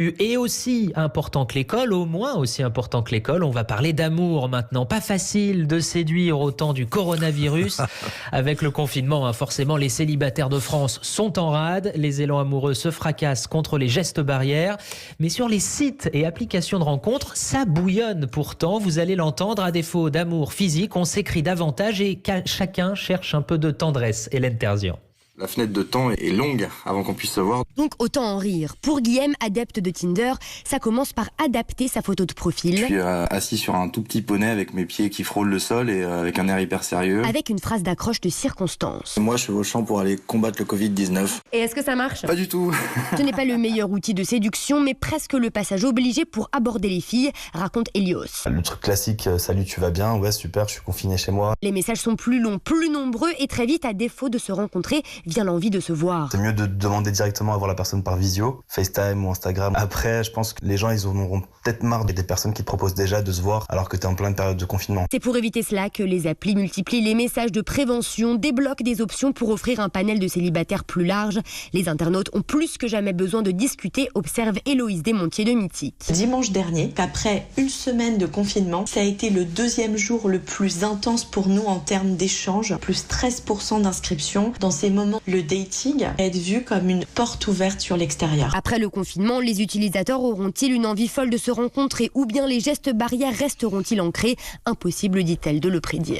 est aussi important que l'école, au moins aussi important que l'école. On va parler d'amour maintenant. Pas facile de séduire au temps du coronavirus. Avec le confinement, forcément, les célibataires de France sont en rade. Les élans amoureux se fracassent contre les gestes barrières. Mais sur les sites et applications de rencontres, ça bouillonne pourtant. Vous allez l'entendre, à défaut d'amour physique, on s'écrit davantage et chacun cherche un peu de tendresse. Hélène Terzian. La fenêtre de temps est longue avant qu'on puisse se voir. Donc autant en rire. Pour Guillaume, adepte de Tinder, ça commence par adapter sa photo de profil. Je suis assis sur un tout petit poney avec mes pieds qui frôlent le sol et avec un air hyper sérieux. Avec une phrase d'accroche de circonstance. Moi, je suis au champ pour aller combattre le Covid-19. Et est-ce que ça marche ? Pas du tout. Ce n'est pas le meilleur outil de séduction, mais presque le passage obligé pour aborder les filles, raconte Elios. Le truc classique, salut, tu vas bien ? Ouais, super, je suis confiné chez moi. Les messages sont plus longs, plus nombreux et très vite, à défaut de se rencontrer, vient l'envie de se voir. C'est mieux de demander directement à voir la personne par visio, FaceTime ou Instagram. Après, je pense que les gens, ils en auront peut-être marre des personnes qui te proposent déjà de se voir alors que t'es en pleine période de confinement. C'est pour éviter cela que les applis multiplient les messages de prévention, débloquent des options pour offrir un panel de célibataires plus large. Les internautes ont plus que jamais besoin de discuter, observe Héloïse Desmontiers de Mythique. Dimanche dernier, après une semaine de confinement, ça a été le deuxième jour le plus intense pour nous en termes d'échanges, plus 13% d'inscriptions. Dans ces moments, le dating est vu comme une porte ouverte sur l'extérieur. Après le confinement, les utilisateurs auront-ils une envie folle de se rencontrer ou bien les gestes barrières resteront-ils ancrés ? Impossible, dit-elle, de le prédire.